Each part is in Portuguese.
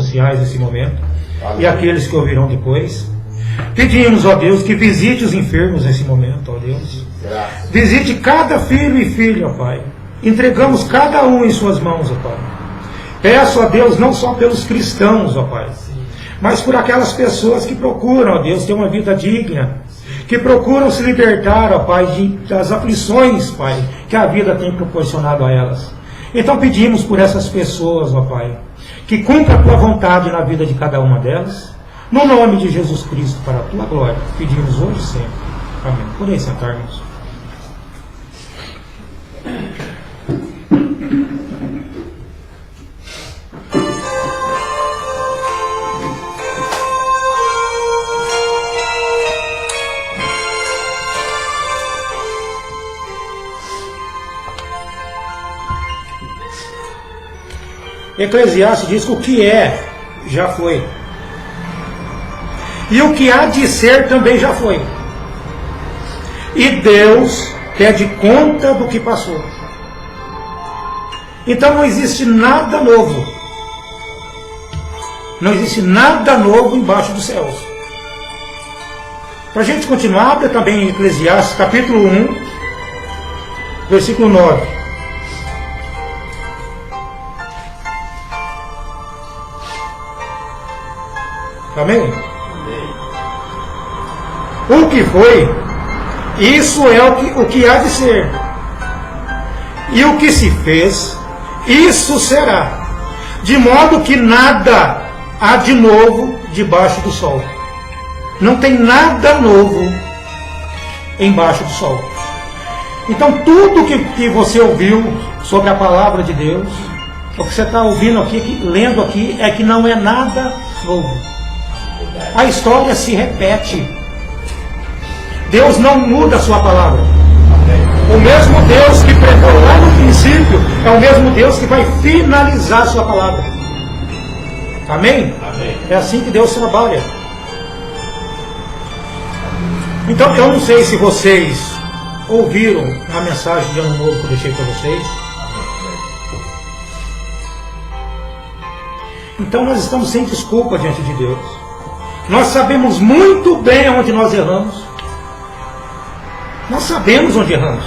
sociais nesse momento, e aqueles que ouvirão depois. Pedimos, ó Deus, que visite os enfermos nesse momento, ó Deus. Visite cada filho e filha, ó Pai. Entregamos cada um em suas mãos, ó Pai. Peço a Deus não só pelos cristãos, ó Pai, mas por aquelas pessoas que procuram, ó Deus, ter uma vida digna, que procuram se libertar, ó Pai, das aflições, Pai, que a vida tem proporcionado a elas. Então pedimos por essas pessoas, ó Pai, que cumpra a Tua vontade na vida de cada uma delas, no nome de Jesus Cristo, para a Tua glória. Pedimos hoje e sempre. Amém. Podem sentar-nos. Eclesiastes diz que o que é, já foi. E o que há de ser também já foi. E Deus pede conta do que passou. Então não existe nada novo. Não existe nada novo embaixo dos céus. Para a gente continuar, abre também em Eclesiastes capítulo 1, versículo 9. Amém? O que foi, isso é o que há de ser. E o que se fez, isso será. De modo que nada há de novo debaixo do sol. Não tem nada novo embaixo do sol. Então tudo que você ouviu sobre a palavra de Deus, o que você está ouvindo aqui, lendo aqui, é que não é nada novo. A história se repete. Deus não muda a sua palavra. O mesmo Deus que preparou lá no princípio é o mesmo Deus que vai finalizar a sua palavra. Amém? Amém. É assim que Deus trabalha. Então eu não sei se vocês ouviram a mensagem de Ano Novo que eu deixei para vocês. Então nós estamos sem desculpa diante de Deus. Nós sabemos muito bem onde nós erramos. Nós sabemos onde erramos.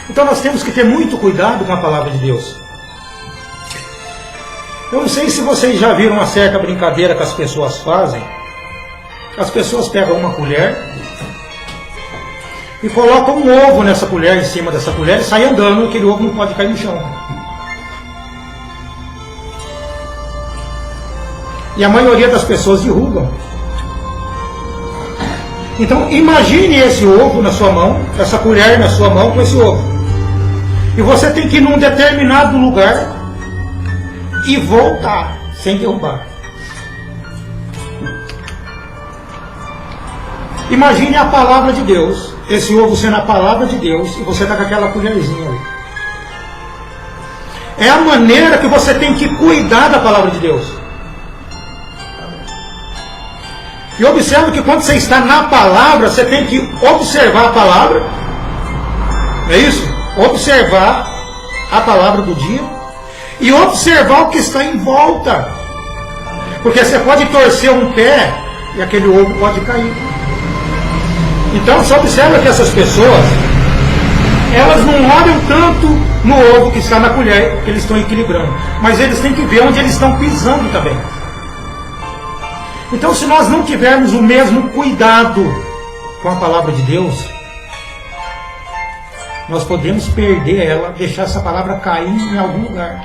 Então nós temos que ter muito cuidado com a palavra de Deus. Eu não sei se vocês já viram uma certa brincadeira que as pessoas fazem. As pessoas pegam uma colher e colocam um ovo nessa colher, em cima dessa colher, e saem andando, e aquele ovo não pode cair no chão. E a maioria das pessoas derrubam. Então imagine esse ovo na sua mão, essa colher na sua mão com esse ovo. E você tem que ir num determinado lugar e voltar sem derrubar. Imagine a palavra de Deus, esse ovo sendo a palavra de Deus, e você está com aquela colherzinha ali. É a maneira que você tem que cuidar da palavra de Deus. E observe que quando você está na palavra, você tem que observar a palavra. Não é isso? Observar a palavra do dia. E observar o que está em volta. Porque você pode torcer um pé e aquele ovo pode cair. Então você observa que essas pessoas, elas não olham tanto no ovo que está na colher, que eles estão equilibrando. Mas eles têm que ver onde eles estão pisando também. Então, se nós não tivermos o mesmo cuidado com a palavra de Deus, nós podemos perder ela, deixar essa palavra cair em algum lugar.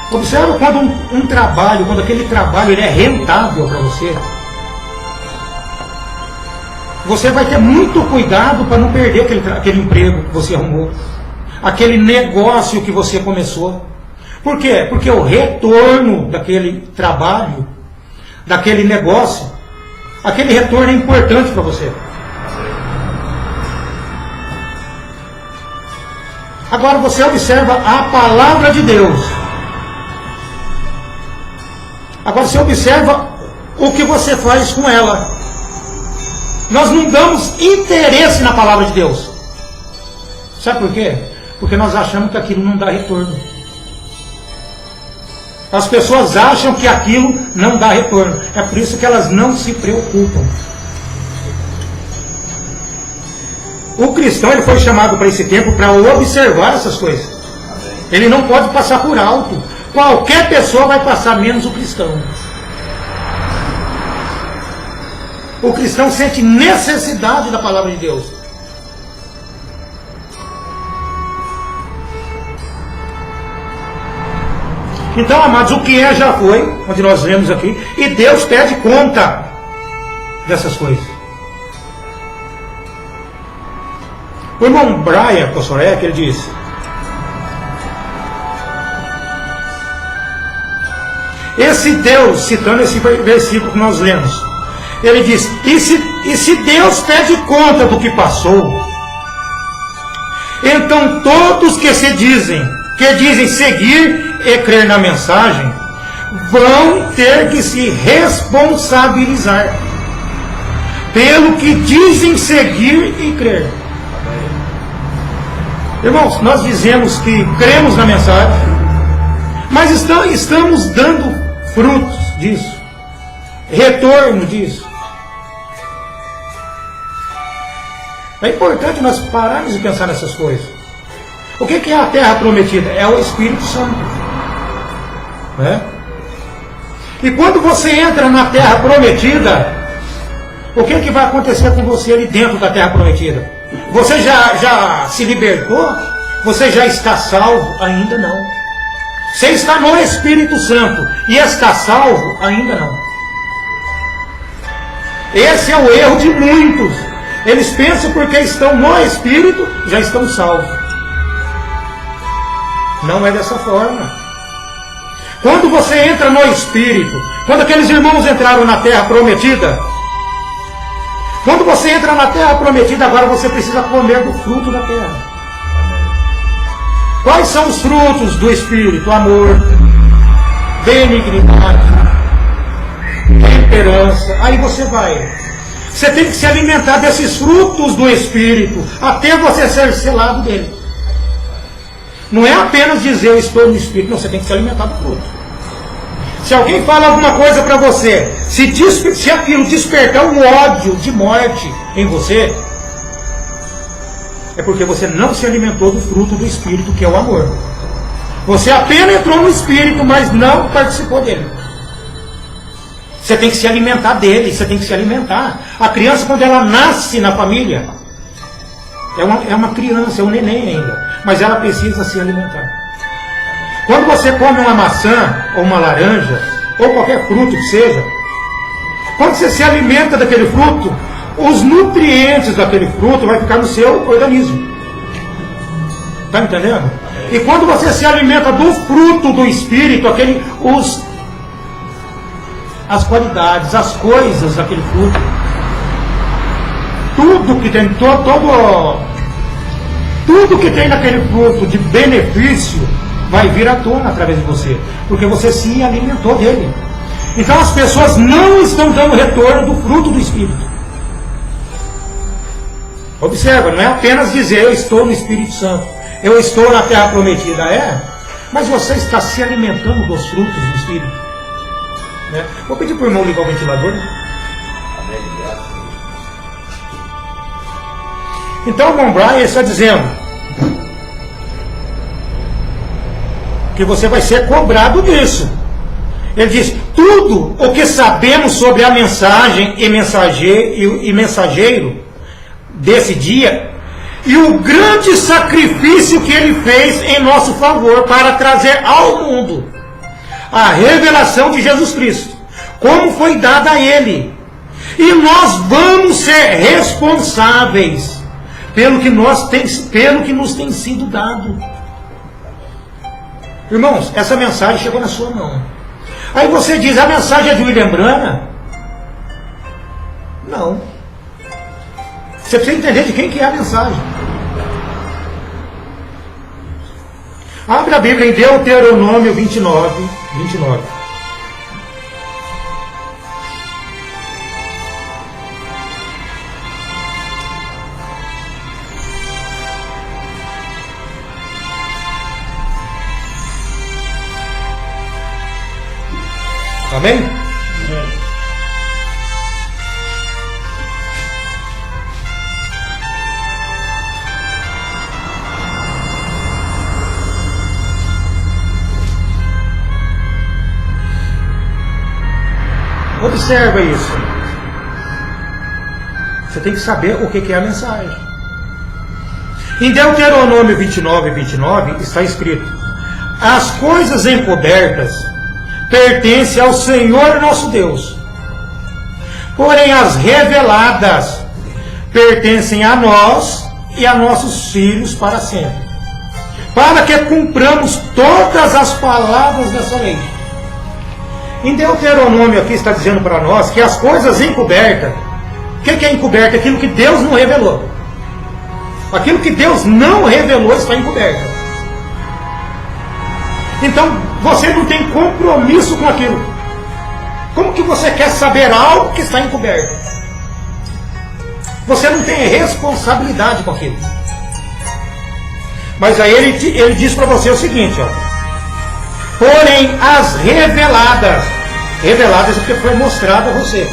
Observa quando um trabalho, quando aquele trabalho ele é rentável para você, você vai ter muito cuidado para não perder aquele emprego que você arrumou, aquele negócio que você começou. Por quê? Porque o retorno daquele trabalho, daquele negócio, aquele retorno é importante para você. Agora você observa a palavra de Deus. Agora você observa o que você faz com ela. Nós não damos interesse na palavra de Deus. Sabe por quê? Porque nós achamos que aquilo não dá retorno. As pessoas acham que aquilo não dá retorno. É por isso que elas não se preocupam. O cristão ele foi chamado para esse tempo para observar essas coisas. Ele não pode passar por alto. Qualquer pessoa vai passar, menos o cristão. O cristão sente necessidade da palavra de Deus. Então, amados, o que é já foi, onde nós lemos aqui, e Deus pede conta dessas coisas. O irmão Brian Kosorek, ele diz: esse Deus, citando esse versículo que nós lemos, ele diz: e se Deus pede conta do que passou, então todos que dizem seguir e crer na mensagem, vão ter que se responsabilizar pelo que dizem seguir e crer. Irmãos, nós dizemos que cremos na mensagem, mas estamos dando frutos disso, retorno disso. É importante nós pararmos de pensar nessas coisas. O que é a terra prometida? É o Espírito Santo. Né? E quando você entra na terra prometida, o que vai acontecer com você ali dentro da terra prometida? Você já se libertou? Você já está salvo? Ainda não. Você está no Espírito Santo e está salvo? Ainda não. Esse é o erro de muitos. Eles pensam porque estão no Espírito, já estão salvos. Não é dessa forma. Quando você entra no Espírito, quando aqueles irmãos entraram na terra prometida, quando você entra na terra prometida, agora você precisa comer do fruto da terra. Quais são os frutos do Espírito? Amor, benignidade, temperança. Aí você vai. Você tem que se alimentar desses frutos do Espírito até você ser selado dele. Não é apenas dizer eu estou no Espírito, não, você tem que se alimentar do fruto. Se alguém fala alguma coisa para você, se aquilo despertar um ódio de morte em você, é porque você não se alimentou do fruto do Espírito, que é o amor. Você apenas entrou no Espírito, mas não participou dele. Você tem que se alimentar dele, você tem que se alimentar. A criança, quando ela nasce na família, é uma criança, é um neném ainda, mas ela precisa se alimentar. Quando você come uma maçã, ou uma laranja, ou qualquer fruto que seja, quando você se alimenta daquele fruto, os nutrientes daquele fruto vai ficar no seu organismo. Está entendendo? E quando você se alimenta do fruto do Espírito, as qualidades, as coisas daquele fruto, tudo que tem, tudo que tem naquele fruto de benefício vai vir à tona através de você, porque você se alimentou dele. Então as pessoas não estão dando retorno do fruto do Espírito. Observa, não é apenas dizer eu estou no Espírito Santo, eu estou na terra prometida, mas você está se alimentando dos frutos do Espírito. Né? Vou pedir para o irmão ligar o ventilador. Então o irmão Brian está dizendo que você vai ser cobrado disso. Ele diz: tudo o que sabemos sobre a mensagem e mensageiro desse dia, e o grande sacrifício que ele fez em nosso favor para trazer ao mundo a revelação de Jesus Cristo, como foi dada a ele. E nós vamos ser responsáveis pelo que nos tem sido dado. Irmãos, essa mensagem chegou na sua mão. Aí você diz: a mensagem é de William Branham? Não. Você precisa entender de quem que é a mensagem. Abre a Bíblia em Deuteronômio 29. Amém? Observa isso. Você tem que saber o que é a mensagem. Em Deuteronômio 29 está escrito: as coisas encobertas pertencem ao Senhor nosso Deus, porém as reveladas pertencem a nós e a nossos filhos para sempre, para que cumpramos todas as palavras dessa lei. Em Deuteronômio aqui está dizendo para nós que as coisas encobertas, o que é encoberto? Aquilo que Deus não revelou. Aquilo que Deus não revelou está encoberto. Então você não tem compromisso com aquilo. Como que você quer saber algo que está encoberto? Você não tem responsabilidade com aquilo. Mas aí ele diz para você o seguinte, ó. Porém, as reveladas é porque foi mostrado a você.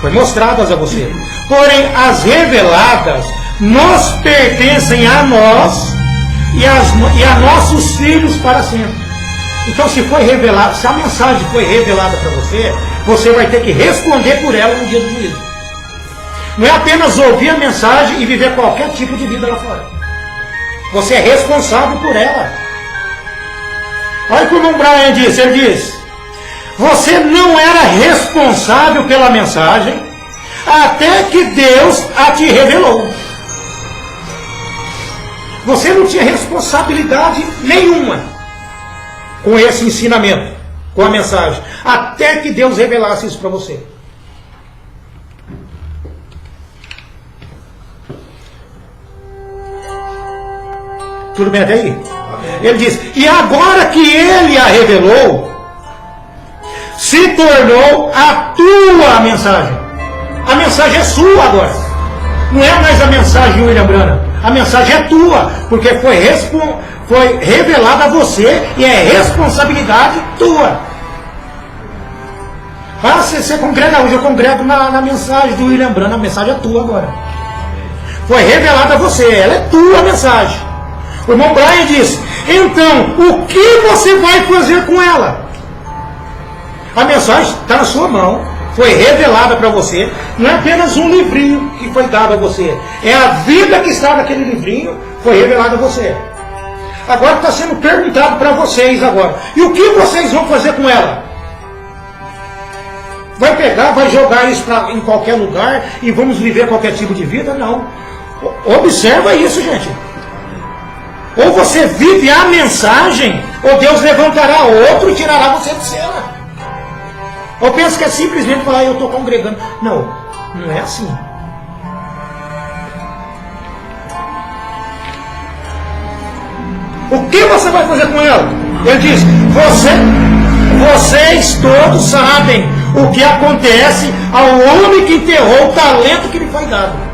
Foi mostradas a você. Porém, as reveladas nos pertencem a nós e a nossos filhos para sempre. Então, se foi revelado, se a mensagem foi revelada para você, você vai ter que responder por ela no dia do juízo. Não é apenas ouvir a mensagem e viver qualquer tipo de vida lá fora. Você é responsável por ela. Olha o que o irmão Brian disse, ele diz: você não era responsável pela mensagem até que Deus a te revelou. Você não tinha responsabilidade nenhuma com esse ensinamento, com a mensagem, até que Deus revelasse isso para você. Tudo bem até aí? Ele diz: e agora que ele a revelou, se tornou a tua mensagem. A mensagem é sua agora. Não é mais a mensagem de William Branham. A mensagem é tua, porque foi revelada a você e é responsabilidade tua. Ah, você congrega hoje, eu congrego na mensagem do William Branham. A mensagem é tua agora. Foi revelada a você, ela é tua mensagem. O irmão Brian diz: então, o que você vai fazer com ela? A mensagem está na sua mão, foi revelada para você. Não é apenas um livrinho que foi dado a você, é a vida que está naquele livrinho, foi revelada a você. Agora está sendo perguntado para vocês agora: e o que vocês vão fazer com ela? Vai pegar, vai jogar isso em qualquer lugar e vamos viver qualquer tipo de vida? Não. Observa isso, gente. Ou você vive a mensagem, ou Deus levantará outro e tirará você de cena. Ou pensa que é simplesmente falar: eu estou congregando. Não, não é assim. O que você vai fazer com ela? Ele diz: vocês todos sabem o que acontece ao homem que enterrou o talento que lhe foi dado.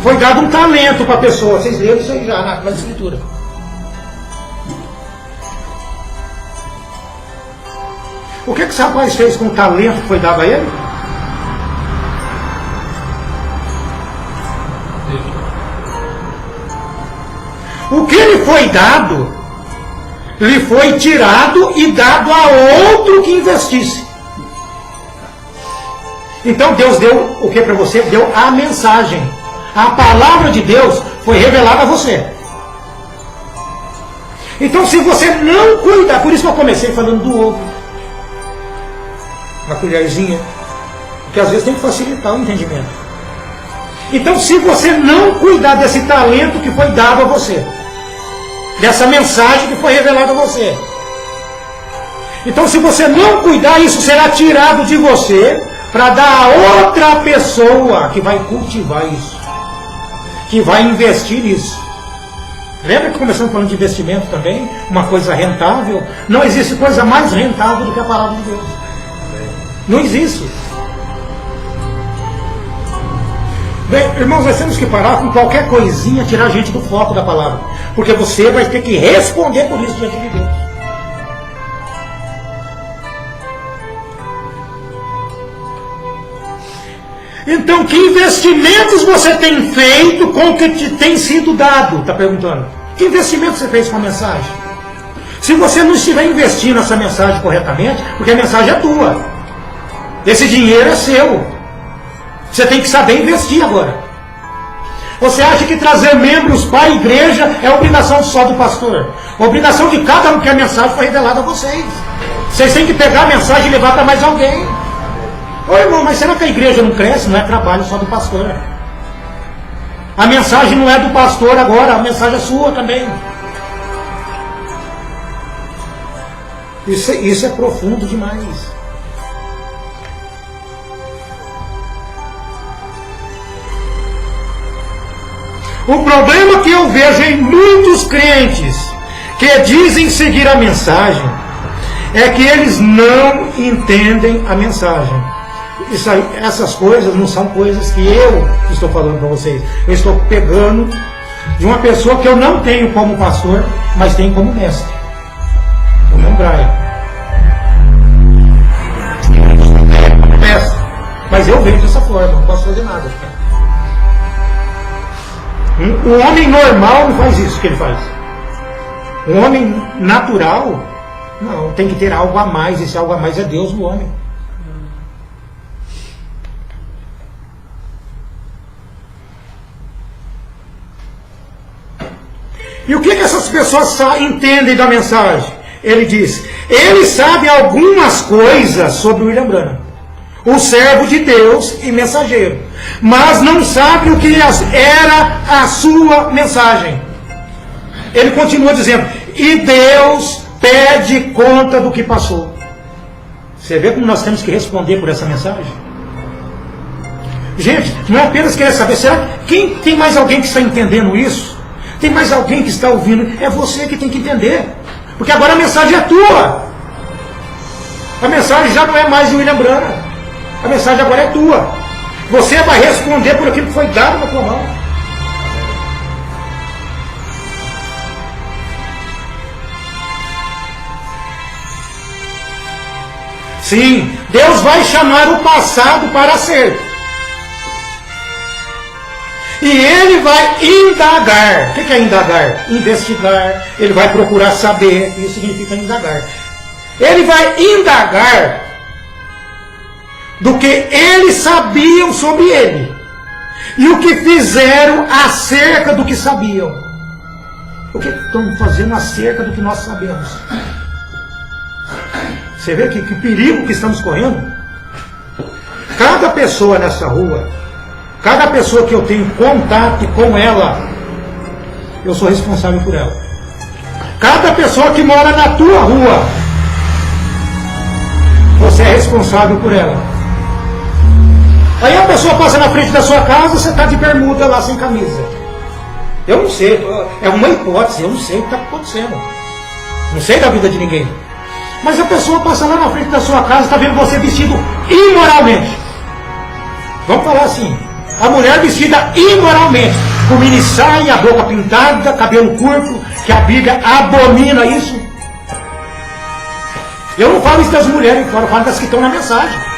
Foi dado um talento para a pessoa. Vocês leram isso aí já na escritura. O que esse rapaz fez com o talento que foi dado a ele? O que lhe foi dado, lhe foi tirado e dado a outro que investisse. Então Deus deu o que para você? Deu a mensagem. A palavra de Deus foi revelada a você. Então, se você não cuidar, por isso que eu comecei falando do ovo, uma colherzinha, porque às vezes tem que facilitar o entendimento. Então, se você não cuidar desse talento que foi dado a você, dessa mensagem que foi revelada a você, então, se você não cuidar, isso será tirado de você para dar a outra pessoa que vai cultivar isso, que vai investir nisso. Lembra que começamos falando de investimento também? Uma coisa rentável. Não existe coisa mais rentável do que a palavra de Deus. Não existe. Bem, irmãos, nós temos que parar com qualquer coisinha, tirar a gente do foco da palavra. Porque você vai ter que responder por isso diante de Deus. Então, que investimentos você tem feito com o que te tem sido dado? Está perguntando. Que investimento você fez com a mensagem? Se você não estiver investindo essa mensagem corretamente, porque a mensagem é tua. Esse dinheiro é seu. Você tem que saber investir agora. Você acha que trazer membros para a igreja é obrigação só do pastor? A obrigação de cada um que a mensagem foi revelada a vocês. Vocês têm que pegar a mensagem e levar para mais alguém. Ô irmão, mas será que a igreja não cresce? Não é trabalho só do pastor. A mensagem não é do pastor agora, a mensagem é sua também. Isso é profundo demais. O problema que eu vejo em muitos crentes que dizem seguir a mensagem é que eles não entendem a mensagem. Essas coisas não são coisas que eu estou falando para vocês. Eu estou pegando de uma pessoa que eu não tenho como pastor, mas tenho como mestre. O meu Brian. Mestre. Mas eu vejo dessa forma, não posso fazer nada. Um homem normal não faz isso que ele faz. Um homem natural, não, tem que ter algo a mais. Esse algo a mais é Deus no homem. E o que essas pessoas entendem da mensagem? Ele diz, eles sabem algumas coisas sobre William Branham, o servo de Deus e mensageiro, mas não sabe o que era a sua mensagem. Ele continua dizendo, e Deus pede conta do que passou. Você vê como nós temos que responder por essa mensagem? Gente, não é apenas querer saber, será que tem mais alguém que está entendendo isso? Tem mais alguém que está ouvindo? É você que tem que entender, porque agora a mensagem é tua. A mensagem já não é mais de William Branham. A mensagem agora é tua. Você vai responder por aquilo que foi dado na tua mão. Sim, Deus vai chamar o passado para ser. E Ele vai indagar. O que é indagar? Investigar. Ele vai procurar saber. Isso significa indagar. Ele vai indagar do que eles sabiam sobre ele e o que fizeram acerca do que sabiam. O que estão fazendo acerca do que nós sabemos? Você vê que perigo que estamos correndo? Cada pessoa nessa rua, cada pessoa que eu tenho contato com ela, eu sou responsável por ela. Cada pessoa que mora na tua rua, você é responsável por ela. Aí a pessoa passa na frente da sua casa, você está de bermuda lá sem camisa. Eu não sei, é uma hipótese, eu não sei o que está acontecendo. Não sei da vida de ninguém. Mas a pessoa passa lá na frente da sua casa, está vendo você vestido imoralmente. Vamos falar assim, a mulher vestida imoralmente, com mini saia, a boca pintada, cabelo curto, que a Bíblia abomina isso. Eu não falo isso das mulheres fora, eu falo das que estão na mensagem.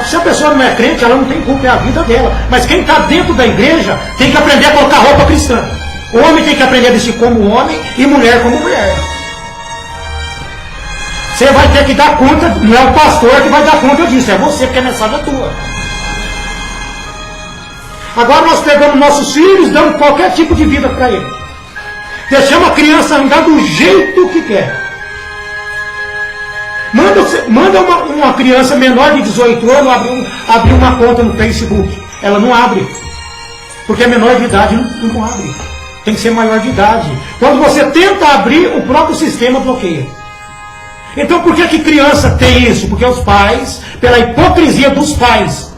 Se a pessoa não é crente, ela não tem culpa, é a vida dela. Mas quem está dentro da igreja tem que aprender a colocar roupa cristã. O homem tem que aprender a vestir como homem e mulher como mulher. Você vai ter que dar conta, não é o pastor que vai dar conta disso, é você, porque a mensagem é tua. Agora nós pegamos nossos filhos, damos qualquer tipo de vida para eles. Deixamos a criança andar do jeito que quer. Manda uma criança menor de 18 anos abrir uma conta no Facebook. Ela não abre. Porque é menor de idade não abre. Tem que ser maior de idade. Quando você tenta abrir, o próprio sistema bloqueia. Então por que criança tem isso? Porque os pais, pela hipocrisia dos pais,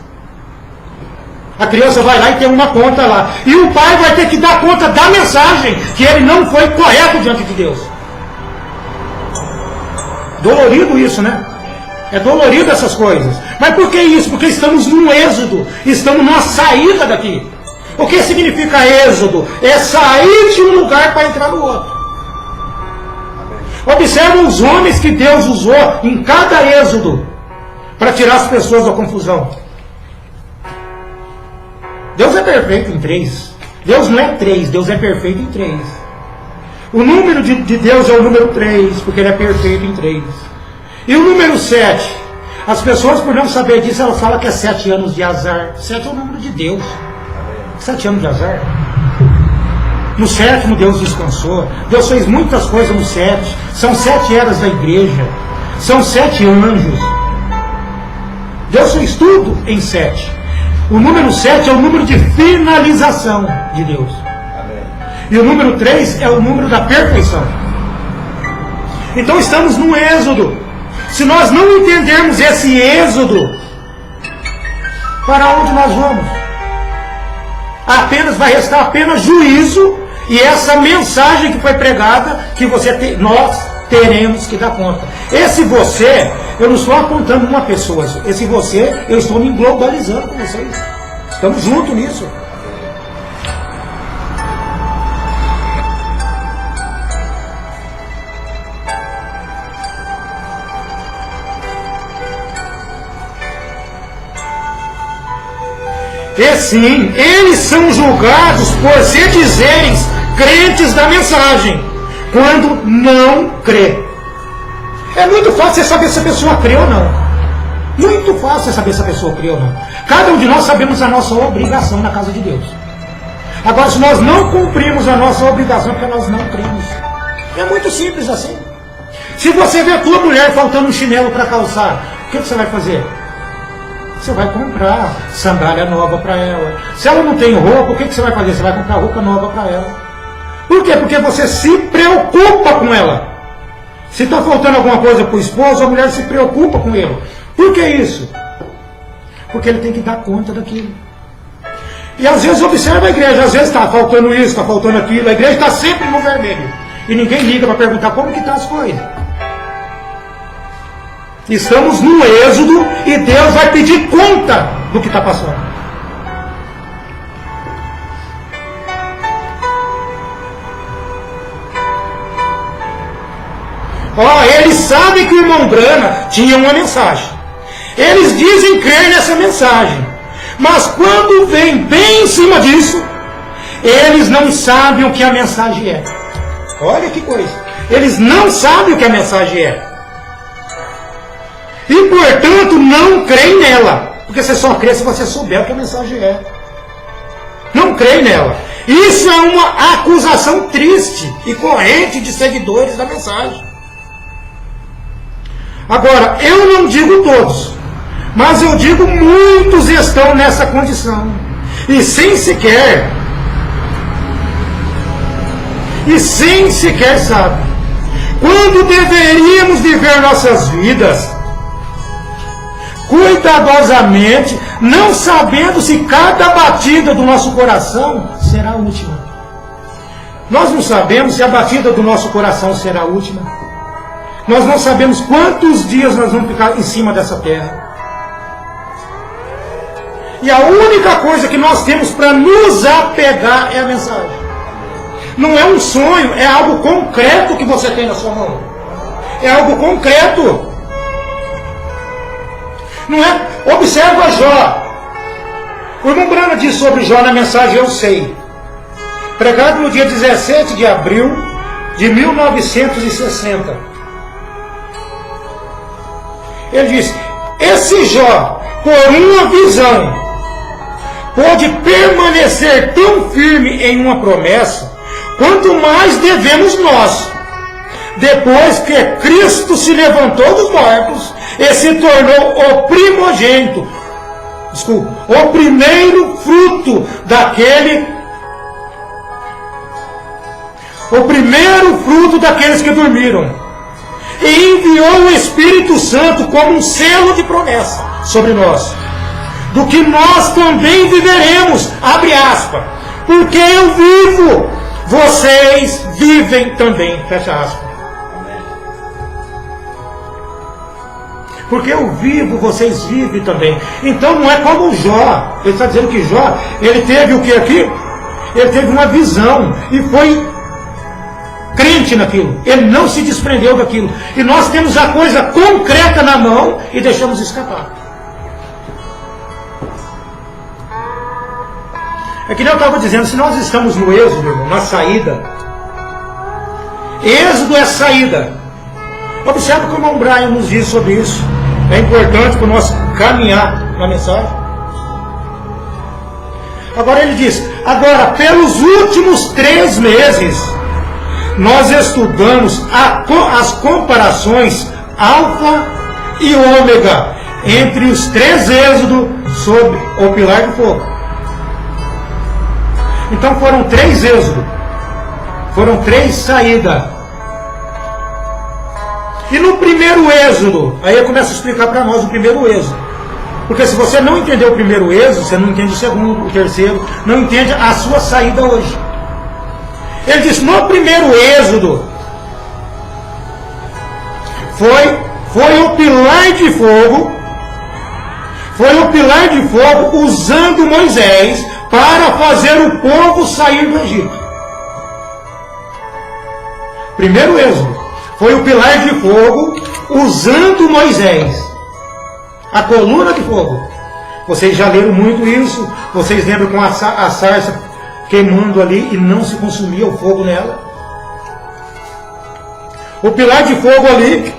a criança vai lá e tem uma conta lá. E o pai vai ter que dar conta da mensagem, que ele não foi correto diante de Deus. Dolorido isso, né? É dolorido essas coisas. Mas por que isso? Porque estamos num êxodo. Estamos numa saída daqui. O que significa êxodo? É sair de um lugar para entrar no outro. Observa os homens que Deus usou em cada êxodo para tirar as pessoas da confusão. Deus é perfeito em 3. Deus não é 3, Deus é perfeito em 3. O número de Deus é o número 3, porque Ele é perfeito em 3. E o número 7, as pessoas, por não saber disso, elas falam que é 7 anos de azar. 7 é o número de Deus. 7 anos de azar. No 7º Deus descansou. Deus fez muitas coisas no 7. São 7 eras da igreja. São 7 anjos. Deus fez tudo em 7. O número 7 é o número de finalização de Deus. E o número 3 é o número da perfeição. Então estamos no êxodo. Se nós não entendermos esse êxodo, para onde nós vamos? Vai restar apenas juízo e essa mensagem que foi pregada, que nós teremos que dar conta. Esse você, eu não estou apontando uma pessoa. Esse você, eu estou me globalizando com vocês. Estamos juntos nisso. E sim, eles são julgados por se dizerem crentes da mensagem, quando não crê. É muito fácil você saber se a pessoa crê ou não. Muito fácil você saber se a pessoa crê ou não. Cada um de nós sabemos a nossa obrigação na casa de Deus. Agora, se nós não cumprimos a nossa obrigação, é porque nós não cremos. É muito simples assim. Se você vê a tua mulher faltando um chinelo para calçar, o que você vai fazer? Você vai comprar sandália nova para ela. Se ela não tem roupa, o que você vai fazer? Você vai comprar roupa nova para ela. Por quê? Porque você se preocupa com ela. Se está faltando alguma coisa para o esposo, a mulher se preocupa com ele. Por que isso? Porque ele tem que dar conta daquilo. E às vezes observa a igreja, às vezes está faltando isso, está faltando aquilo. A igreja está sempre no vermelho. E ninguém liga para perguntar como que está as coisas. Estamos no êxodo e Deus vai pedir conta do que está passando. Eles sabem que o irmão Brana tinha uma mensagem. Eles dizem crer nessa mensagem. Mas quando vem bem em cima disso, eles não sabem o que a mensagem é. Olha que coisa. Eles não sabem o que a mensagem é. E, portanto, não creem nela. Porque você só crê se você souber o que a mensagem é. Não creem nela. Isso é uma acusação triste e corrente de seguidores da mensagem. Agora, eu não digo todos, mas eu digo muitos estão nessa condição. E sem sequer sabe. Quando deveríamos viver nossas vidas cuidadosamente, não sabendo se cada batida do nosso coração será a última. Nós não sabemos se a batida do nosso coração será a última. Nós não sabemos quantos dias nós vamos ficar em cima dessa terra. E a única coisa que nós temos para nos apegar é a mensagem. Não é um sonho, é algo concreto que você tem na sua mão. É algo concreto. Não é? Observa Jó. O irmão Brana diz sobre Jó na mensagem Eu Sei, pregado no dia 17 de abril de 1960. Ele diz: esse Jó, por uma visão, pode permanecer tão firme em uma promessa, quanto mais devemos nós, depois que Cristo se levantou dos mortos e se tornou o primogênito, o primeiro fruto daqueles que dormiram, e enviou o Espírito Santo como um selo de promessa sobre nós, do que nós também viveremos, abre aspas, porque eu vivo, vocês vivem também, fecha aspas. Porque eu vivo, vocês vivem também. Então não é como Jó. Ele está dizendo que Jó, ele teve o que aqui? Ele teve uma visão e foi crente naquilo. Ele não se desprendeu daquilo. E nós temos a coisa concreta na mão e deixamos escapar. É que nem eu estava dizendo, se nós estamos no êxodo, irmão, na saída, êxodo é saída. Observe o que o irmão Brian nos diz sobre isso. É importante para nós caminhar na mensagem. Agora ele diz, agora pelos últimos 3 meses, nós estudamos as comparações alfa e ômega entre os 3 êxodos sobre o pilar de fogo. Então foram 3 êxodos, foram 3 saídas. E no primeiro êxodo, aí eu começo a explicar para nós o primeiro êxodo. Porque se você não entender o primeiro êxodo, você não entende o segundo, o terceiro, não entende a sua saída hoje. Ele diz, no primeiro êxodo, foi o pilar de fogo, usando Moisés para fazer o povo sair do Egito. Primeiro êxodo, foi o pilar de fogo, usando Moisés. A coluna de fogo. Vocês já leram muito isso, vocês lembram com a sarça queimando ali e não se consumia o fogo nela. O pilar de fogo ali.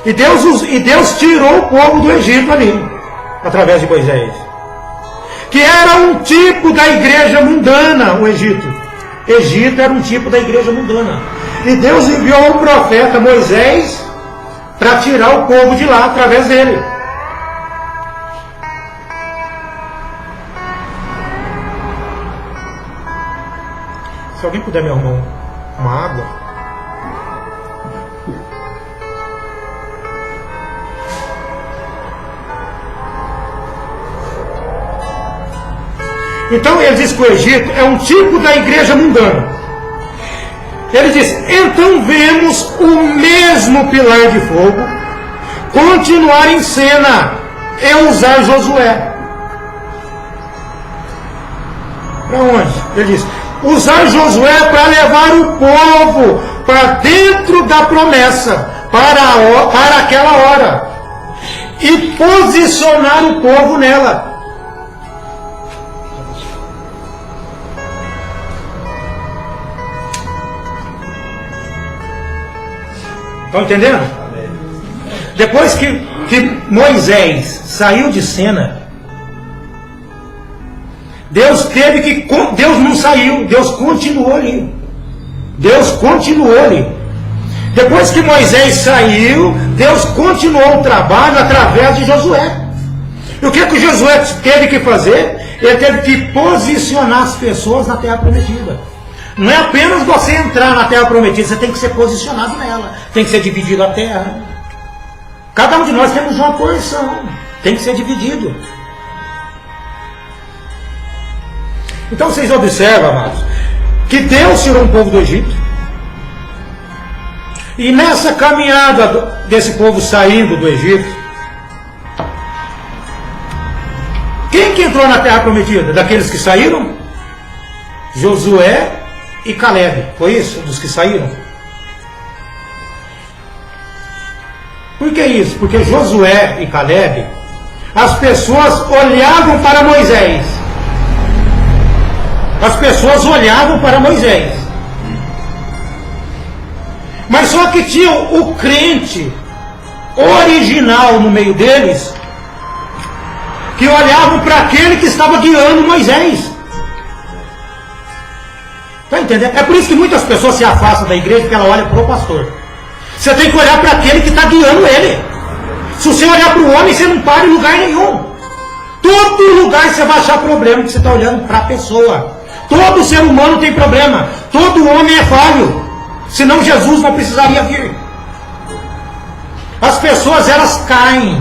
E Deus tirou o povo do Egito ali, através de Moisés. Que era um tipo da igreja mundana, o Egito. Egito era um tipo da igreja mundana. E Deus enviou o profeta Moisés para tirar o povo de lá através dele. Se alguém puder me arrumar uma água. Então ele diz que o Egito é um tipo da igreja mundana. Ele diz, então vemos o mesmo pilar de fogo continuar em cena e usar Josué. Para onde? Ele diz, usar Josué para levar o povo para dentro da promessa, para aquela hora, e posicionar o povo nela. Estão entendendo? Amém. Depois que Moisés saiu de cena, Deus não saiu, Deus continuou ali. Depois que Moisés saiu, Deus continuou o trabalho através de Josué. E o que Josué teve que fazer? Ele teve que posicionar as pessoas na terra prometida. Não é apenas você entrar na terra prometida, você tem que ser posicionado nela. Tem que ser dividido a terra. Cada um de nós temos uma porção. Tem que ser dividido. Então vocês observam, amados, que Deus tirou um povo do Egito. E nessa caminhada desse povo saindo do Egito, quem que entrou na terra prometida? Daqueles que saíram? Josué e Caleb, foi isso? Dos que saíram? Por que isso? Porque Josué e Caleb, as pessoas olhavam para Moisés. As pessoas olhavam para Moisés. Mas só que tinha o crente original no meio deles, que olhavam para aquele que estava guiando Moisés. Está entendendo? É por isso que muitas pessoas se afastam da igreja, porque ela olha para o pastor. Você tem que olhar para aquele que está guiando ele. Se você olhar para o homem, você não para em lugar nenhum. Todo lugar você vai achar problema, que você está olhando para a pessoa. Todo ser humano tem problema. Todo homem é falho. Senão Jesus não precisaria vir. As pessoas, elas caem.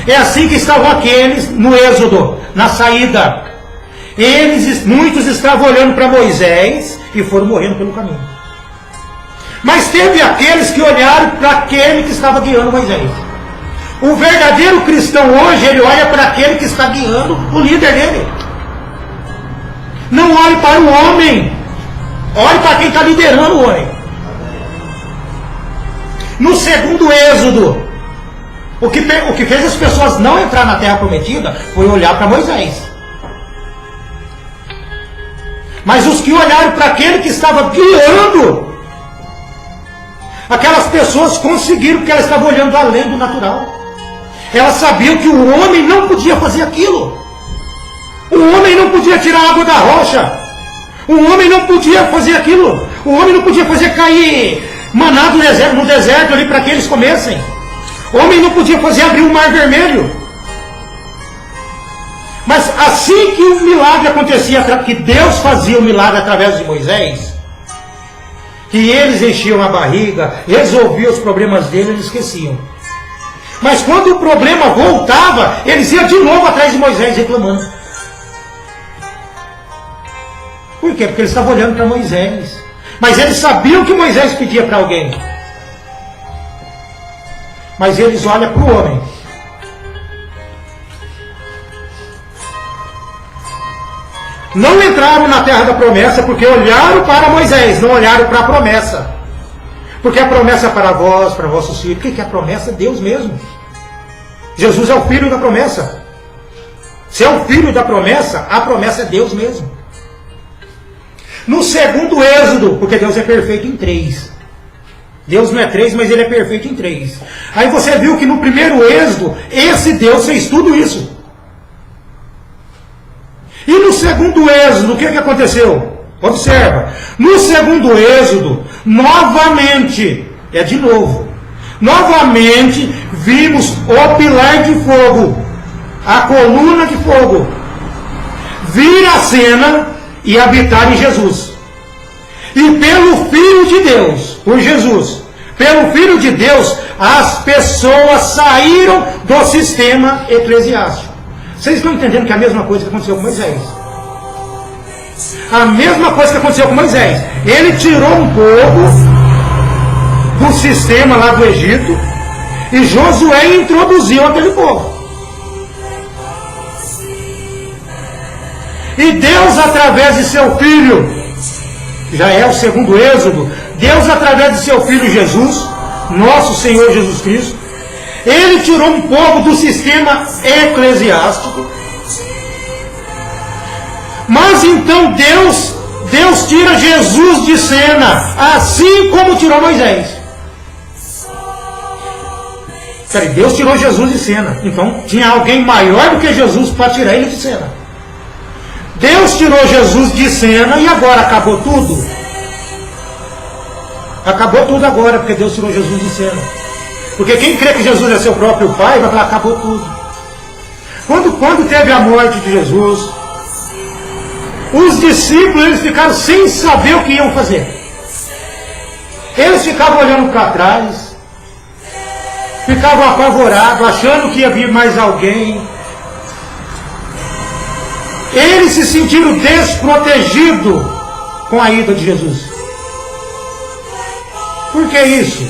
É assim que estavam aqueles no Êxodo, na saída. Muitos estavam olhando para Moisés e foram morrendo pelo caminho. Mas teve aqueles que olharam para aquele que estava guiando Moisés. O verdadeiro cristão hoje, ele olha para aquele que está guiando o líder dele. Não olhe para o homem. Olhe para quem está liderando o homem. No segundo Êxodo, o que fez as pessoas não entrar na terra prometida foi olhar para Moisés. Mas os que olharam para aquele que estava guiando, aquelas pessoas conseguiram, porque elas estavam olhando além do natural. Elas sabiam que o homem não podia fazer aquilo. O homem não podia tirar a água da rocha. O homem não podia fazer aquilo. O homem não podia fazer cair maná no deserto ali para que eles comessem. O homem não podia fazer abrir o mar vermelho. Mas assim que o milagre acontecia, que Deus fazia o milagre através de Moisés, que eles enchiam a barriga, resolviam os problemas deles, eles esqueciam. Mas quando o problema voltava, eles iam de novo atrás de Moisés reclamando. Por quê? Porque eles estavam olhando para Moisés. Mas eles sabiam que Moisés pedia para alguém. Mas eles olham para o homem. Não entraram na terra da promessa porque olharam para Moisés, não olharam para a promessa. Porque a promessa é para vós, para vossos filhos. O que é a promessa? Deus mesmo. Jesus é o filho da promessa. Se é o filho da promessa, a promessa é Deus mesmo. No segundo êxodo, porque Deus é perfeito em 3. Deus não é 3, mas Ele é perfeito em 3. Aí você viu que no primeiro êxodo, esse Deus fez tudo isso. E no segundo êxodo, o que aconteceu? Observa. No segundo êxodo, novamente, novamente, vimos o pilar de fogo, a coluna de fogo, vir a cena e habitar em Jesus. E pelo Filho de Deus, por Jesus, pelo Filho de Deus, as pessoas saíram do sistema eclesiástico. Vocês estão entendendo que é a mesma coisa que aconteceu com Moisés? A mesma coisa que aconteceu com Moisés. Ele tirou um povo do sistema lá do Egito e Josué introduziu aquele povo. E Deus, através de seu Filho, já é o segundo êxodo, Deus, através de seu Filho Jesus, nosso Senhor Jesus Cristo, Ele tirou um povo do sistema eclesiástico. Mas então Deus tira Jesus de cena, assim como tirou Moisés. Peraí, Deus tirou Jesus de cena, então tinha alguém maior do que Jesus para tirar ele de cena. Deus tirou Jesus de cena e agora acabou tudo? Acabou tudo agora, porque Deus tirou Jesus de cena. Porque quem crê que Jesus é seu próprio Pai, vai falar, acabou tudo. Quando teve a morte de Jesus, os discípulos eles ficaram sem saber o que iam fazer. Eles ficavam olhando para trás, ficavam apavorados, achando que ia vir mais alguém. Eles se sentiram desprotegidos com a ida de Jesus. Por que isso?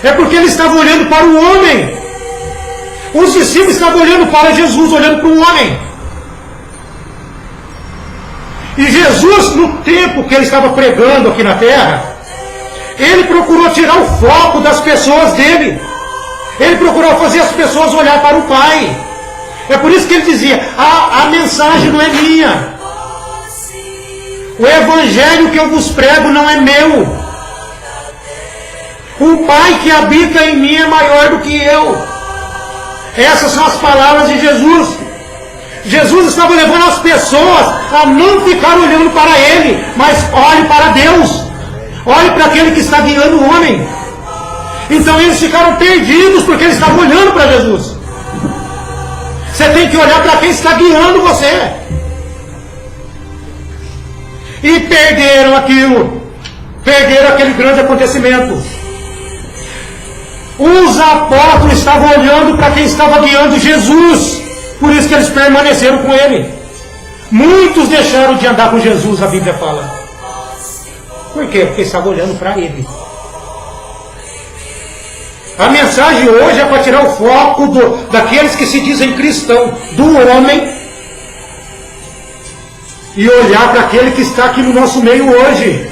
É porque eles estavam olhando para o homem. Os discípulos estavam olhando para Jesus, olhando para o homem. E Jesus, no tempo que ele estava pregando aqui na terra, ele procurou tirar o foco das pessoas dele. Ele procurou fazer as pessoas olhar para o Pai. É por isso que ele dizia, a mensagem não é minha. O evangelho que eu vos prego não é meu. O Pai que habita em mim é maior do que eu. Essas são as palavras de Jesus. Jesus estava levando as pessoas a não ficar olhando para Ele, mas olhe para Deus. Olhe para aquele que está guiando o homem. Então eles ficaram perdidos porque eles estavam olhando para Jesus. Você tem que olhar para quem está guiando você. E perderam aquilo. Perderam aquele grande acontecimento. Os apóstolos estavam olhando para quem estava guiando Jesus. Por isso que eles permaneceram com ele. Muitos deixaram de andar com Jesus, a Bíblia fala. Por quê? Porque estavam olhando para ele. A mensagem hoje é para tirar o foco daqueles que se dizem cristão, do homem, e olhar para aquele que está aqui no nosso meio hoje.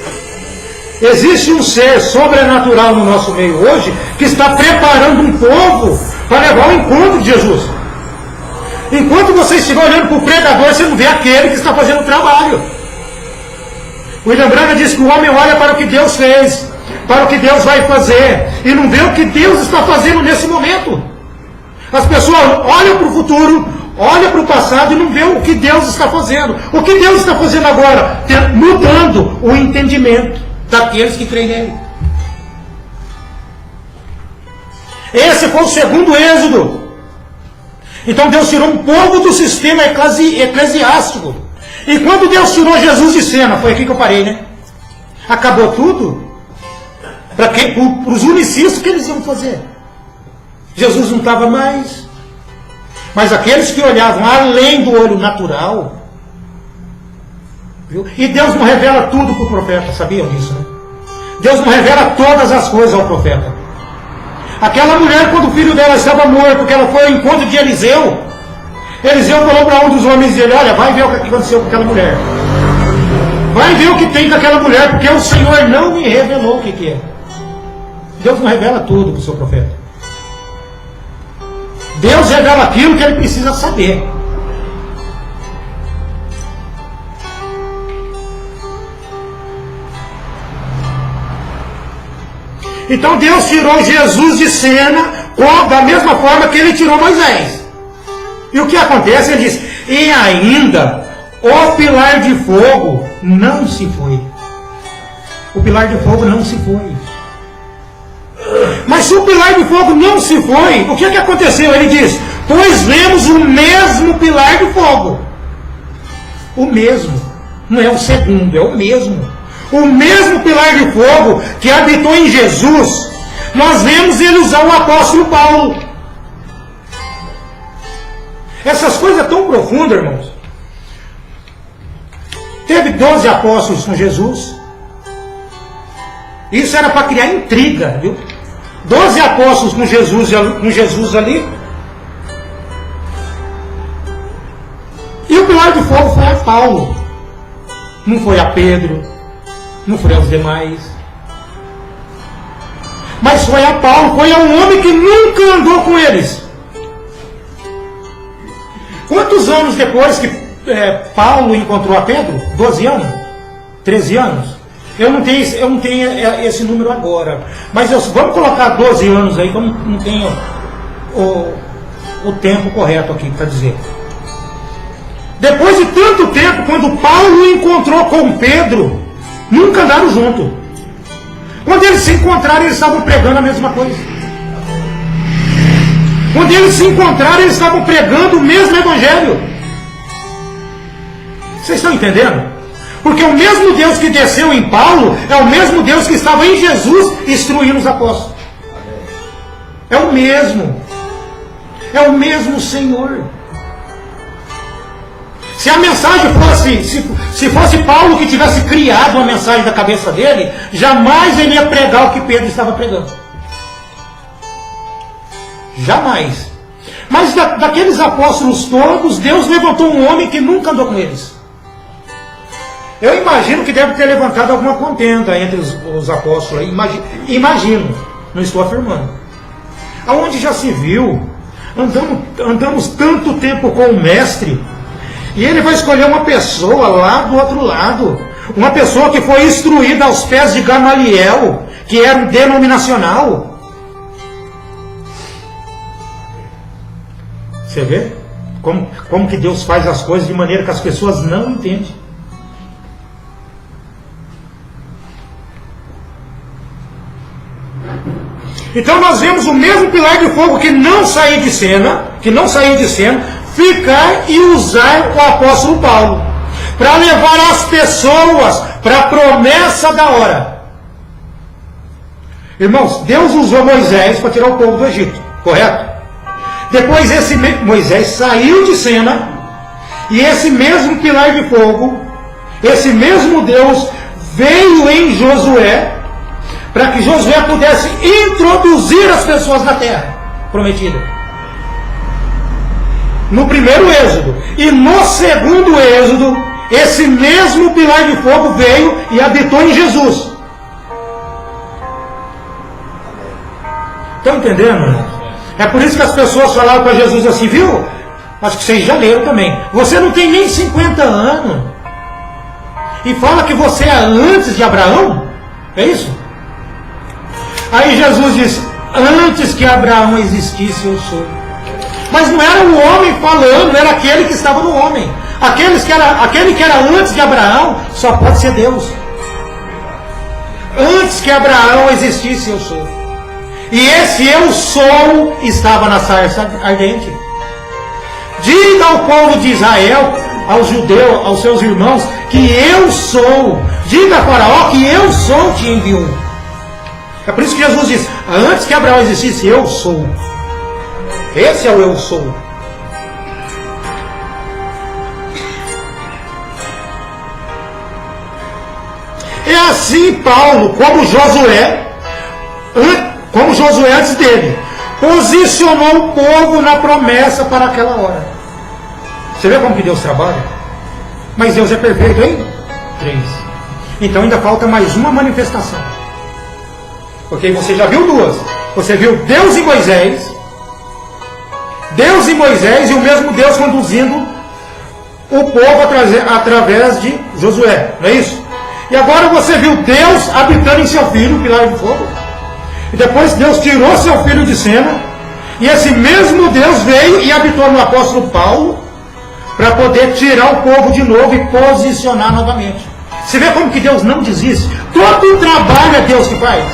Existe um ser sobrenatural no nosso meio hoje que está preparando um povo para levar ao encontro de Jesus. Enquanto você estiver olhando para o pregador, você não vê aquele que está fazendo o trabalho. William Branham diz que o homem olha para o que Deus fez, para o que Deus vai fazer, e não vê o que Deus está fazendo nesse momento. As pessoas olham para o futuro, olham para o passado e não vê o que Deus está fazendo. O que Deus está fazendo agora? Mudando o entendimento daqueles que creem nele. Esse foi o segundo êxodo. Então Deus tirou um povo do sistema eclesiástico. E quando Deus tirou Jesus de cena, foi aqui que eu parei, né? Acabou tudo. Para os unicistas, o que eles iam fazer? Jesus não estava mais. Mas aqueles que olhavam além do olho natural, viu? E Deus não revela tudo para o profeta, sabiam disso, né? Deus não revela todas as coisas ao profeta. Aquela mulher, quando o filho dela estava morto, que ela foi ao encontro de Eliseu, Eliseu falou para um dos homens dele: olha, vai ver o que aconteceu com aquela mulher. Vai ver o que tem com aquela mulher, porque o Senhor não me revelou o que é. Deus não revela tudo para o seu profeta. Deus revela aquilo que ele precisa saber. Então Deus tirou Jesus de cena da mesma forma que ele tirou Moisés. E o que acontece? Ele diz: e ainda o pilar de fogo não se foi. O pilar de fogo não se foi. Mas se o pilar de fogo não se foi, o que aconteceu? Ele diz: pois vemos o mesmo pilar de fogo. O mesmo. Não é o segundo, é o mesmo. O mesmo pilar de fogo que habitou em Jesus, nós vemos ele usar o apóstolo Paulo. Essas coisas tão profundas, irmãos. Teve 12 apóstolos com Jesus. Isso era para criar intriga, viu? 12 apóstolos com Jesus ali. E o pilar de fogo foi a Paulo. Não foi a Pedro. Não foi aos demais. Mas foi a Paulo. Foi a um homem que nunca andou com eles. Quantos anos depois que Paulo encontrou a Pedro? 12 anos? 13 anos? Eu não tenho esse número agora. Mas vamos colocar 12 anos aí, que eu não tenho o tempo correto aqui para dizer. Depois de tanto tempo, quando Paulo encontrou com Pedro, nunca andaram junto. Quando eles se encontraram, eles estavam pregando a mesma coisa. Quando eles se encontraram, eles estavam pregando o mesmo evangelho. Vocês estão entendendo? Porque o mesmo Deus que desceu em Paulo é o mesmo Deus que estava em Jesus instruindo os apóstolos. É o mesmo. É o mesmo Senhor. Se a mensagem fosse, se fosse Paulo que tivesse criado a mensagem da cabeça dele, jamais ele ia pregar o que Pedro estava pregando. Jamais. Mas daqueles apóstolos todos, Deus levantou um homem que nunca andou com eles. Eu imagino que deve ter levantado alguma contenda entre os apóstolos. Imagino, não estou afirmando. Aonde já se viu, andamos tanto tempo com o mestre, e ele vai escolher uma pessoa lá do outro lado, uma pessoa que foi instruída aos pés de Gamaliel, que era um denominacional. Você vê como que Deus faz as coisas de maneira que as pessoas não entendem. Então nós vemos o mesmo pilar de fogo que não saiu de cena, ficar e usar o apóstolo Paulo para levar as pessoas para a promessa da hora. Irmãos, Deus usou Moisés para tirar o povo do Egito, correto? Depois Moisés saiu de cena, e esse mesmo pilar de fogo, esse mesmo Deus veio em Josué, para que Josué pudesse introduzir as pessoas na terra prometida. No primeiro êxodo. E no segundo êxodo, esse mesmo pilar de fogo veio e habitou em Jesus. Estão entendendo? É por isso que as pessoas falaram para Jesus assim, viu? Acho que vocês já leram também. Você não tem nem 50 anos. e fala que você é antes de Abraão? É isso? Aí Jesus disse, antes que Abraão existisse, eu sou. Mas não era o homem falando, era aquele que estava no homem. Aquele que era antes de Abraão, só pode ser Deus. Antes que Abraão existisse, eu sou. E esse eu sou estava na sarça ardente. Diga ao povo de Israel, aos judeus, aos seus irmãos, que eu sou. Diga a Faraó que eu sou te enviou. É por isso que Jesus disse, antes que Abraão existisse, eu sou. Esse é o eu sou. É assim Paulo, como Josué antes dele, posicionou o povo na promessa para aquela hora. Você vê como que Deus trabalha? Mas Deus é perfeito, hein? 3. Então ainda falta mais uma manifestação. Porque você já viu duas. Você viu Deus e Moisés. Deus e Moisés e o mesmo Deus conduzindo o povo através de Josué. Não é isso? E agora você viu Deus habitando em seu filho, o pilar de fogo. E depois Deus tirou seu filho de cena. E esse mesmo Deus veio e habitou no apóstolo Paulo para poder tirar o povo de novo e posicionar novamente. Você vê como que Deus não desiste? Todo o trabalho é Deus que faz.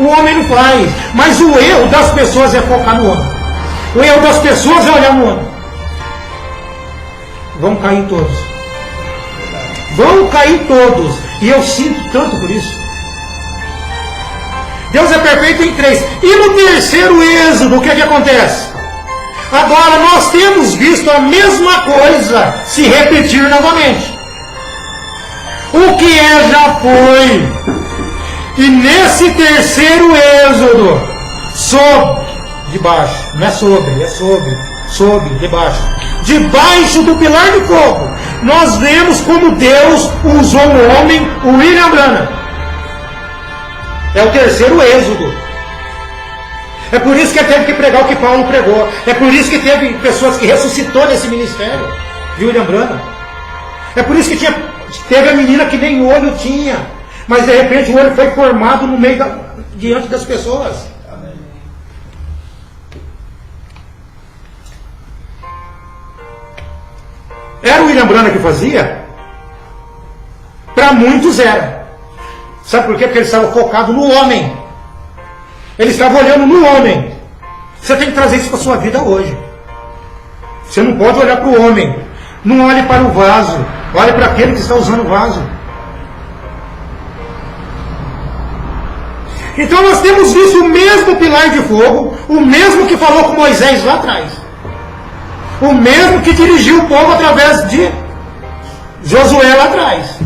O homem não faz. Mas o erro das pessoas é focar no homem. O erro das pessoas é olhar no homem. Vão cair todos. Vão cair todos. E eu sinto tanto por isso. Deus é perfeito em 3. E no terceiro êxodo, o que é que acontece? Agora nós temos visto a mesma coisa se repetir novamente. O que é já foi. E nesse terceiro êxodo, sob, debaixo, não é sobre, é sob, debaixo. Debaixo do pilar de fogo, nós vemos como Deus usou o homem, o William Branham. É o terceiro êxodo. É por isso que ele teve que pregar o que Paulo pregou. É por isso que teve pessoas que ressuscitou nesse ministério de William Branham. É por isso que teve a menina que nem olho tinha, mas de repente o olho foi formado no meio diante das pessoas. Amém. Era o William Branham que fazia? Para muitos era. Sabe por quê? Porque ele estava focado no homem. Ele estava olhando no homem. Você tem que trazer isso para a sua vida hoje. Você não pode olhar para o homem. Não olhe para o vaso. Olhe para aquele que está usando o vaso. Então nós temos visto o mesmo pilar de fogo, o mesmo que falou com Moisés lá atrás. O mesmo que dirigiu o povo através de Josué lá atrás.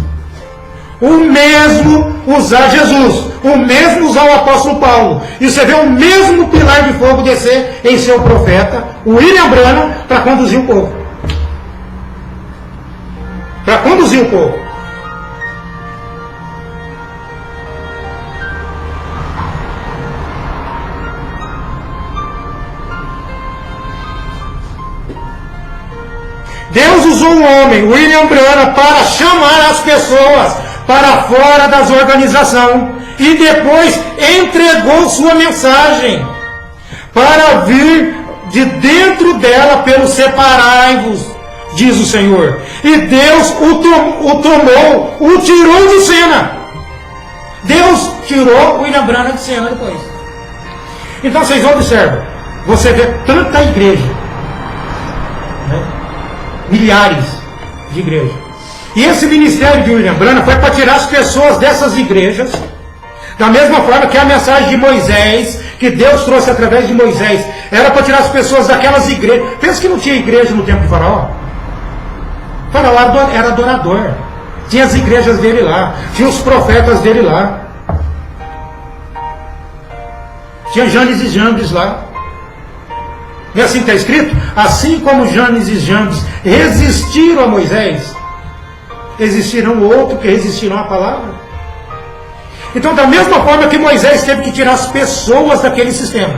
O mesmo usar Jesus. O mesmo usar o apóstolo Paulo. E você vê o mesmo pilar de fogo descer em seu profeta, o William Branham, para conduzir o povo. Para conduzir o povo. Deus usou um homem, William Branham, para chamar as pessoas para fora das organizações e depois entregou sua mensagem para vir de dentro dela pelo separai-vos, diz o Senhor. E Deus o tomou, o tirou de cena. Deus tirou o William Branham de cena depois. Então vocês observam, você vê tanta igreja, né? Milhares de igrejas. E esse ministério de William Branham foi para tirar as pessoas dessas igrejas, da mesma forma que a mensagem de Moisés, que Deus trouxe através de Moisés, era para tirar as pessoas daquelas igrejas. Pensa que não tinha igreja no tempo de Faraó? Faraó era adorador. Tinha as igrejas dele lá, tinha os profetas dele lá, tinha Janes e Jambres lá. Não é assim que está escrito? Assim como Janes e Jambres resistiram a Moisés, existirão outros que resistirão à palavra. Então, da mesma forma que Moisés teve que tirar as pessoas daquele sistema,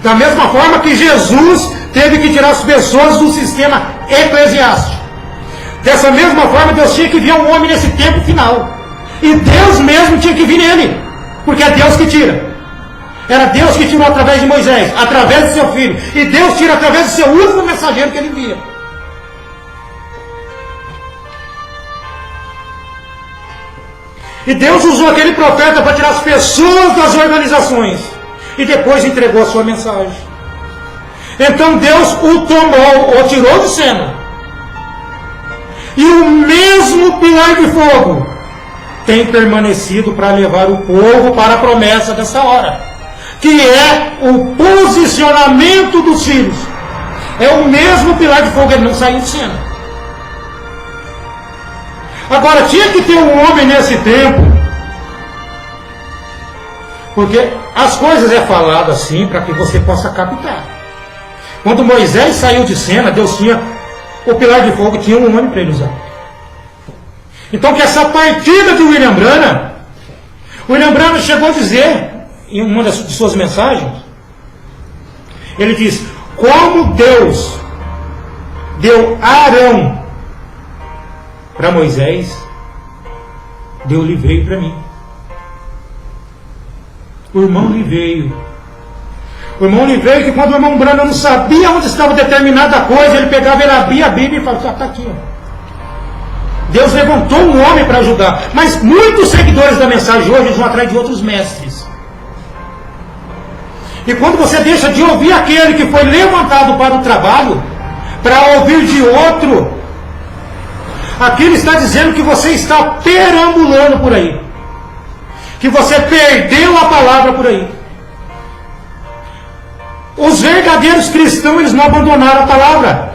da mesma forma que Jesus teve que tirar as pessoas do sistema eclesiástico, Dessa mesma forma, Deus tinha que enviar um homem nesse tempo final. E Deus mesmo tinha que vir nele. Porque é Deus que tira. Era Deus que tirou através de Moisés, através de seu filho. E Deus tira através do seu último mensageiro que ele envia. E Deus usou aquele profeta para tirar as pessoas das organizações. E depois entregou a sua mensagem. Então Deus o tomou, o tirou de cena. E o mesmo pilar de fogo tem permanecido para levar o povo para a promessa dessa hora. Que é o posicionamento dos filhos. É o mesmo pilar de fogo, ele não saiu de cena. Agora, tinha que ter um homem nesse tempo, porque as coisas é falado assim para que você possa captar. Quando Moisés saiu de cena, Deus tinha o pilar de fogo, tinha um homem para ele usar. Então, que essa partida de William Branham chegou a dizer, em uma de suas mensagens, ele diz: como Deus deu Arão para Moisés, deu livreio para mim. O irmão Liveio. O irmão Liveio, que quando o irmão Branham não sabia onde estava determinada coisa, ele pegava, ele abria a Bíblia e falava: está aqui, ó. Deus levantou um homem para ajudar. Mas muitos seguidores da mensagem hoje vão atrás de outros mestres. E quando você deixa de ouvir aquele que foi levantado para o trabalho, para ouvir de outro, aquilo está dizendo que você está perambulando por aí. Que você perdeu a palavra por aí. Os verdadeiros cristãos, eles não abandonaram a palavra.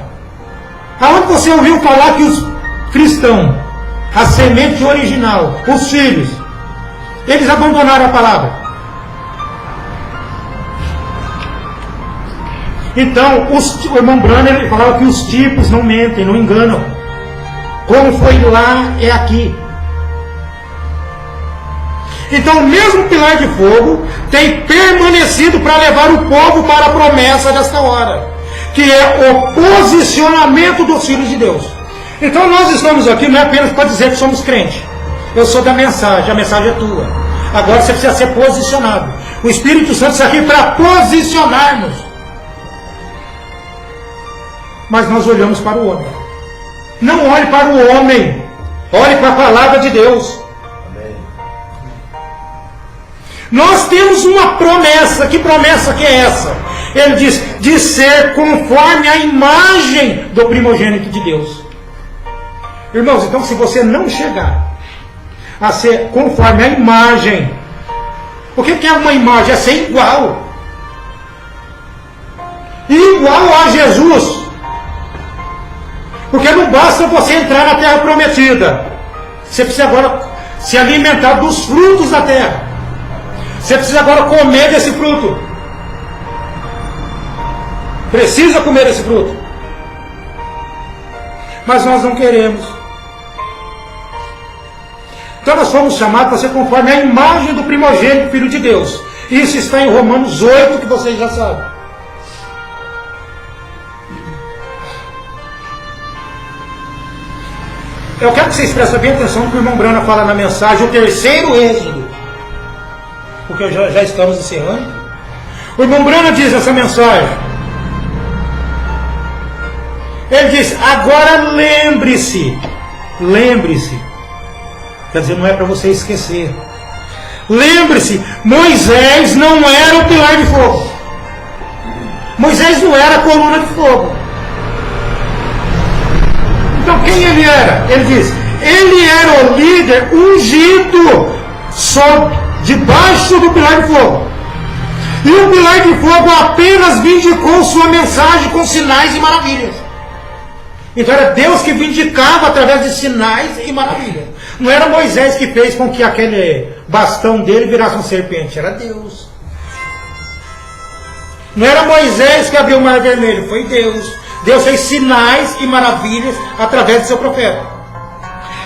Aonde você ouviu falar que os cristãos, a semente original, os filhos, eles abandonaram a palavra? Então, o irmão Branham, ele falava que os tipos não mentem, não enganam. Como foi lá, é aqui. Então, o mesmo pilar de fogo tem permanecido para levar o povo para a promessa desta hora, que é o posicionamento dos filhos de Deus. Então, nós estamos aqui não é apenas para dizer que somos crentes. Eu sou da mensagem, a mensagem é tua. Agora você precisa ser posicionado. O Espírito Santo está aqui para posicionar-nos. Mas nós olhamos para o homem. Não olhe para o homem, olhe para a palavra de Deus. Amém. Nós temos uma promessa. Que promessa que é essa? Ele diz: de ser conforme a imagem do primogênito de Deus. Irmãos, então se você não chegar a ser conforme a imagem, o que é uma imagem? É ser igual. Igual a Jesus. Porque não basta você entrar na terra prometida. Você precisa agora se alimentar dos frutos da terra. Você precisa agora comer desse fruto. Precisa comer esse fruto. Mas nós não queremos. Então nós fomos chamados para ser conforme a imagem do primogênito, Filho de Deus. Isso está em Romanos 8, que vocês já sabem. Eu quero que vocês prestem bem atenção no que o irmão Branham fala na mensagem, o terceiro êxodo. Porque já estamos encerrando. O irmão Branham diz nessa mensagem. Ele diz: agora lembre-se. Lembre-se. Quer dizer, não é para você esquecer. Lembre-se, Moisés não era o pilar de fogo. Moisés não era a coluna de fogo. Então quem ele era? Ele diz: ele era o líder ungido só debaixo do pilar de fogo. E o pilar de fogo apenas vindicou sua mensagem com sinais e maravilhas. Então era Deus que vindicava através de sinais e maravilhas. Não era Moisés que fez com que aquele bastão dele virasse uma serpente. Era Deus. Não era Moisés que abriu o mar vermelho. Foi Deus. Deus fez sinais e maravilhas através do seu profeta.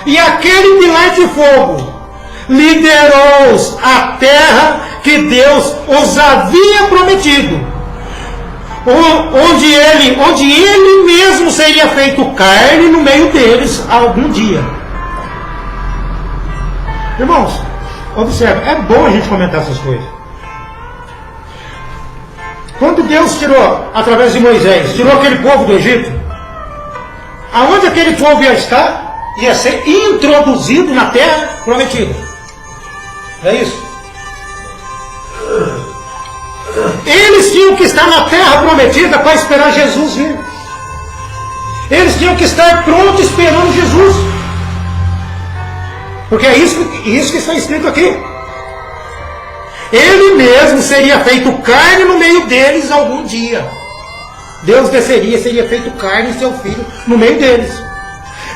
E aquele pilar de fogo liderou-os à terra que Deus os havia prometido. onde ele mesmo seria feito carne no meio deles algum dia. Irmãos, observe, é bom a gente comentar essas coisas. Quando Deus tirou, através de Moisés, tirou aquele povo do Egito, aonde aquele povo ia estar? Ia ser introduzido na terra prometida. Não é isso? Eles tinham que estar na terra prometida para esperar Jesus vir. Eles tinham que estar prontos esperando Jesus. Porque é isso que está escrito aqui. Ele mesmo seria feito carne no meio deles algum dia. Deus desceria, seria feito carne em seu Filho no meio deles.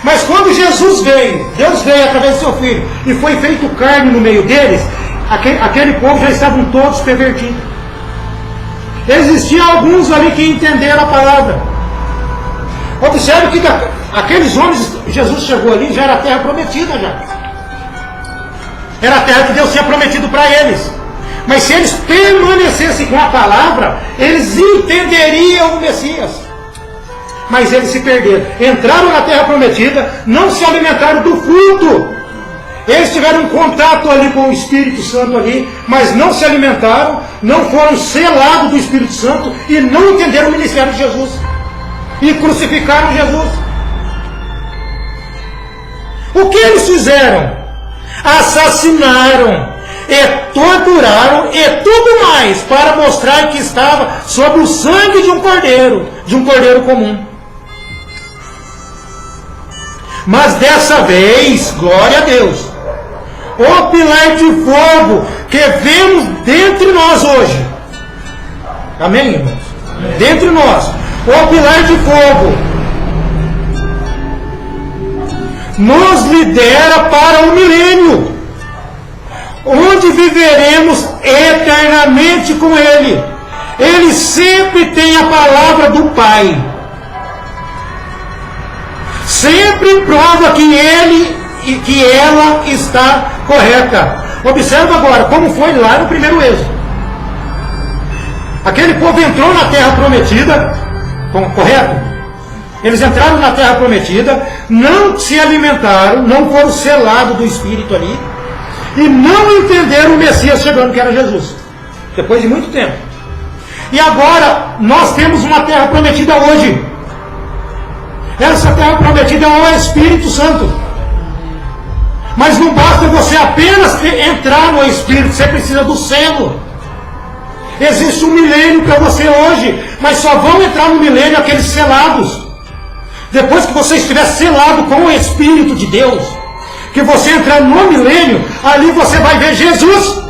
Mas quando Jesus veio, Deus veio através do seu Filho e foi feito carne no meio deles, aquele povo já estavam todos pervertidos. Existiam alguns ali que entenderam a palavra. Observe que aqueles homens, Jesus chegou ali, já era a terra prometida já. Era a terra que Deus tinha prometido para eles. Mas se eles permanecessem com a palavra, eles entenderiam o Messias. Mas eles se perderam. Entraram na terra prometida, não se alimentaram do fruto. Eles tiveram um contato ali com o Espírito Santo ali, mas não se alimentaram, não foram selados do Espírito Santo e não entenderam o ministério de Jesus. E crucificaram Jesus. O que eles fizeram? Assassinaram e torturaram e tudo mais para mostrar que estava sob o sangue de um cordeiro comum. Mas dessa vez, glória a Deus, o pilar de fogo que vemos dentre nós hoje, amém, irmãos? Amém. Dentre nós, o pilar de fogo nos lidera para o milênio, onde viveremos eternamente com Ele. Ele sempre tem a palavra do Pai. Sempre prova que ele e que ela está correta. Observa agora como foi lá no primeiro êxodo. Aquele povo entrou na terra prometida, correto? Eles entraram na terra prometida, não se alimentaram, não foram selados do Espírito ali, e não entenderam o Messias chegando, que era Jesus, depois de muito tempo. E agora nós temos uma terra prometida hoje. Essa terra prometida é o Espírito Santo. Mas não basta você apenas entrar no Espírito, você precisa do selo. Existe um milênio para você hoje, mas só vão entrar no milênio aqueles selados. Depois que você estiver selado com o Espírito de Deus, que você entrar no milênio, ali você vai ver Jesus.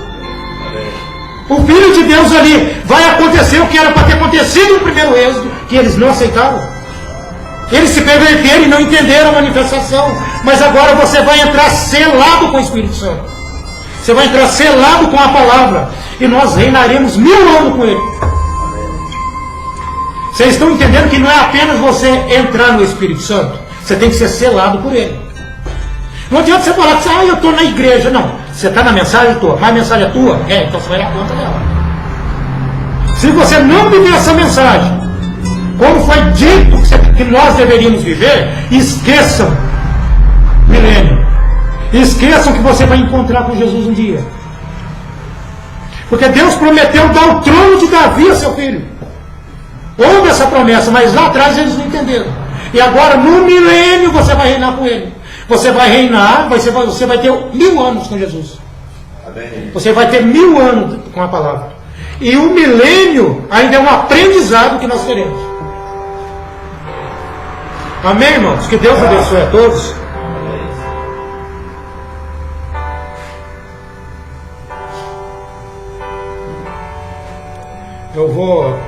O Filho de Deus ali. Vai acontecer o que era para ter acontecido no primeiro êxodo, que eles não aceitaram. Eles se perverteram e não entenderam a manifestação. Mas agora você vai entrar selado com o Espírito Santo. Você vai entrar selado com a palavra. E nós reinaremos 1000 anos com Ele. Vocês estão entendendo que não é apenas você entrar no Espírito Santo. Você tem que ser selado por Ele. Não adianta você falar que eu estou na igreja. Não. Você está na mensagem? Estou. Mas a mensagem é tua? É, então você vai na conta dela. Se você não viver essa mensagem, como foi dito que nós deveríamos viver, esqueçam milênio. Esqueçam que você vai encontrar com Jesus um dia. Porque Deus prometeu dar o trono de Davi a seu filho. Houve essa promessa, mas lá atrás eles não entenderam. E agora no milênio você vai reinar com Ele. Você vai reinar, você vai ter 1000 anos com Jesus. Você vai ter 1000 anos com a palavra. E o milênio ainda é um aprendizado que nós teremos. Amém, irmãos? Que Deus abençoe a todos. Eu vou